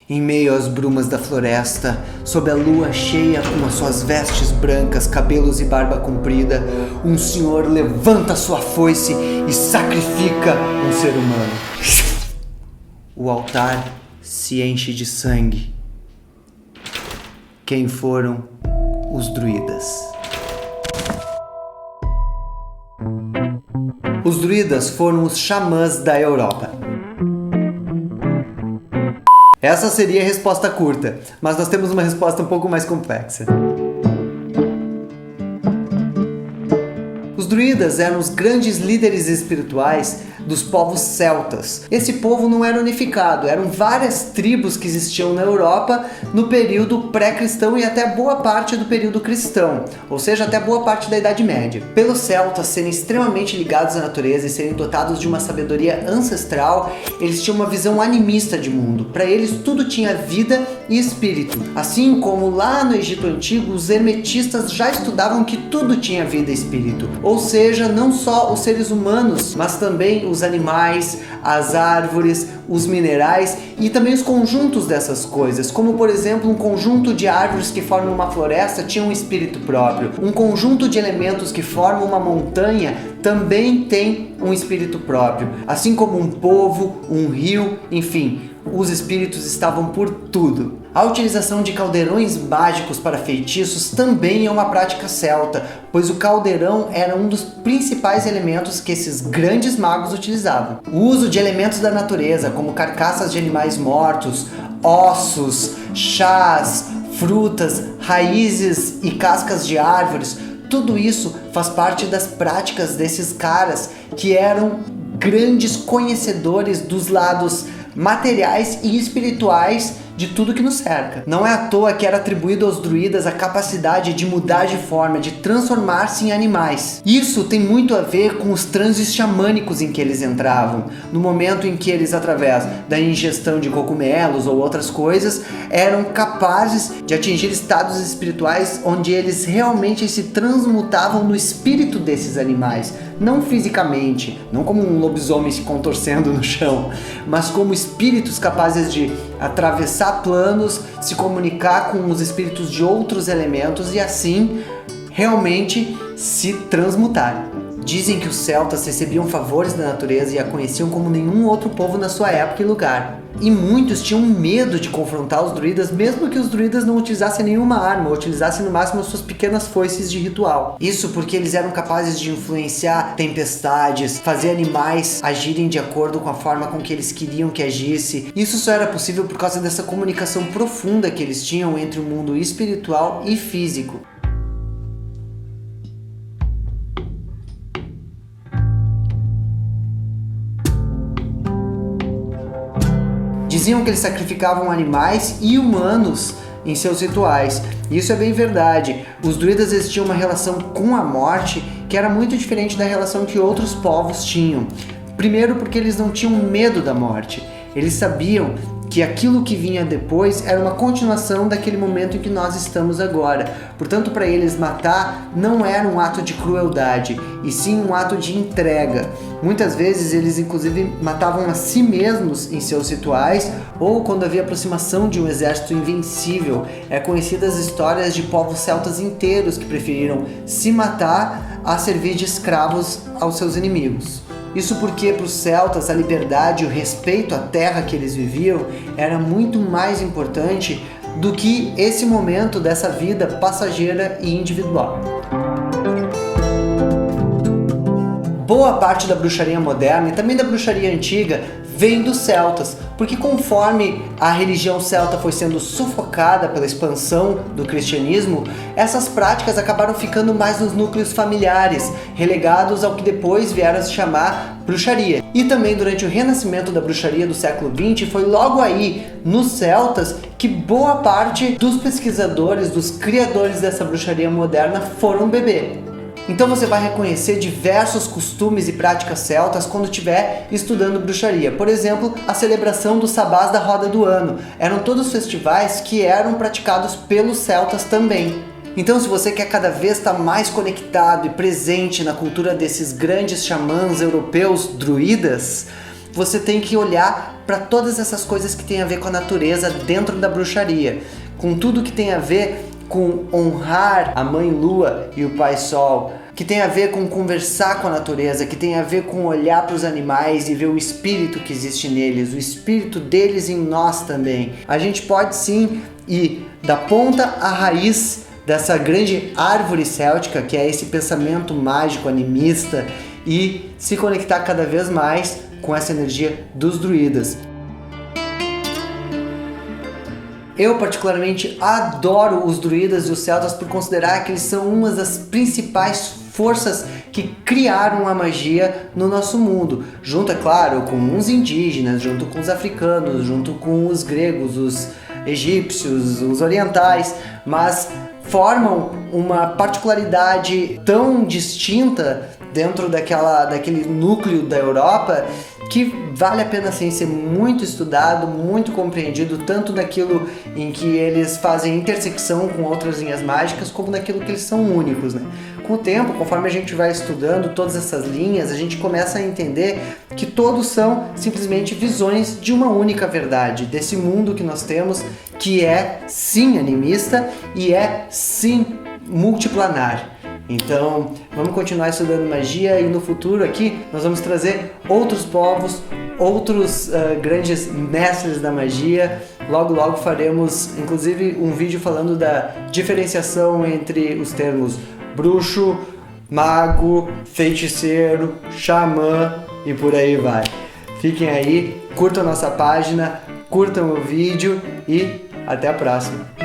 Em meio às brumas da floresta, sob a lua cheia com as suas vestes brancas, cabelos e barba comprida, um senhor levanta sua foice e sacrifica um ser humano. O altar se enche de sangue. Quem foram os druidas? Os druidas foram os xamãs da Europa. Essa seria a resposta curta, mas nós temos uma resposta um pouco mais complexa. Os druidas eram os grandes líderes espirituais dos povos celtas. Esse povo não era unificado, eram várias tribos que existiam na Europa no período pré-cristão e até boa parte do período cristão, ou seja, até boa parte da Idade Média. Pelos celtas serem extremamente ligados à natureza e serem dotados de uma sabedoria ancestral, eles tinham uma visão animista de mundo. Para eles tudo tinha vida e espírito. Assim como lá no Egito Antigo, os hermetistas já estudavam que tudo tinha vida e espírito. Ou seja, não só os seres humanos, mas também os animais, as árvores, os minerais e também os conjuntos dessas coisas, como por exemplo um conjunto de árvores que formam uma floresta tinha um espírito próprio, um conjunto de elementos que formam uma montanha também tem um espírito próprio, assim como um povo, um rio, enfim, os espíritos estavam por tudo. A utilização de caldeirões mágicos para feitiços também é uma prática celta, pois o caldeirão era um dos principais elementos que esses grandes magos utilizavam. O uso de elementos da natureza, como carcaças de animais mortos, ossos, chás, frutas, raízes e cascas de árvores, tudo isso faz parte das práticas desses caras que eram grandes conhecedores dos lados materiais e espirituais de tudo que nos cerca. Não é à toa que era atribuído aos druidas a capacidade de mudar de forma, de transformar-se em animais. Isso tem muito a ver com os transes xamânicos em que eles entravam, no momento em que eles, através da ingestão de cogumelos ou outras coisas, eram capazes de atingir estados espirituais onde eles realmente se transmutavam no espírito desses animais, não fisicamente, não como um lobisomem se contorcendo no chão, mas como espíritos capazes de atravessar planos, se comunicar com os espíritos de outros elementos e assim realmente se transmutar. Dizem que os celtas recebiam favores da natureza e a conheciam como nenhum outro povo na sua época e lugar. E muitos tinham medo de confrontar os druidas, mesmo que os druidas não utilizassem nenhuma arma, ou utilizassem no máximo as suas pequenas foices de ritual. Isso porque eles eram capazes de influenciar tempestades, fazer animais agirem de acordo com a forma com que eles queriam que agisse. Isso só era possível por causa dessa comunicação profunda que eles tinham entre o mundo espiritual e físico. Diziam que eles sacrificavam animais e humanos em seus rituais. E isso é bem verdade. Os druidas eles tinham uma relação com a morte que era muito diferente da relação que outros povos tinham. Primeiro porque eles não tinham medo da morte. Eles sabiam que aquilo que vinha depois era uma continuação daquele momento em que nós estamos agora. Portanto, para eles matar não era um ato de crueldade, e sim um ato de entrega. Muitas vezes eles inclusive matavam a si mesmos em seus rituais, ou quando havia aproximação de um exército invencível. É conhecidas as histórias de povos celtas inteiros que preferiram se matar a servir de escravos aos seus inimigos. Isso porque para os celtas a liberdade e o respeito à terra que eles viviam era muito mais importante do que esse momento dessa vida passageira e individual. Boa parte da bruxaria moderna e também da bruxaria antiga vem dos celtas, porque conforme a religião celta foi sendo sufocada pela expansão do cristianismo, essas práticas acabaram ficando mais nos núcleos familiares, relegados ao que depois vieram a se chamar bruxaria. E também durante o renascimento da bruxaria do século XX, foi logo aí, nos celtas, que boa parte dos pesquisadores, dos criadores dessa bruxaria moderna foram beber. Então você vai reconhecer diversos costumes e práticas celtas quando estiver estudando bruxaria. Por exemplo, a celebração dos sabás da roda do ano. Eram todos festivais que eram praticados pelos celtas também. Então, se você quer cada vez estar mais conectado e presente na cultura desses grandes xamãs europeus druidas, você tem que olhar para todas essas coisas que tem a ver com a natureza dentro da bruxaria, com tudo que tem a ver com honrar a Mãe Lua e o Pai Sol, que tem a ver com conversar com a natureza, que tem a ver com olhar para os animais e ver o espírito que existe neles, o espírito deles em nós também. A gente pode sim ir da ponta à raiz dessa grande árvore céltica, que é esse pensamento mágico, animista, e se conectar cada vez mais com essa energia dos druidas. Eu particularmente adoro os druidas e os celtas por considerar que eles são uma das principais forças que criaram a magia no nosso mundo, junto, é claro, com os indígenas, junto com os africanos, junto com os gregos, os egípcios, os orientais, mas formam uma particularidade tão distinta dentro daquele núcleo da Europa que vale a pena sim, ser muito estudado, muito compreendido, tanto naquilo em que eles fazem intersecção com outras linhas mágicas, como naquilo que eles são únicos, né? Com o tempo, conforme a gente vai estudando todas essas linhas, a gente começa a entender que todos são simplesmente visões de uma única verdade, desse mundo que nós temos, que é sim animista e é sim multiplanar. Então, vamos continuar estudando magia e no futuro aqui nós vamos trazer outros povos, outros grandes mestres da magia. Logo faremos inclusive um vídeo falando da diferenciação entre os termos bruxo, mago, feiticeiro, xamã e por aí vai. Fiquem aí, curtam a nossa página, curtam o vídeo e até a próxima.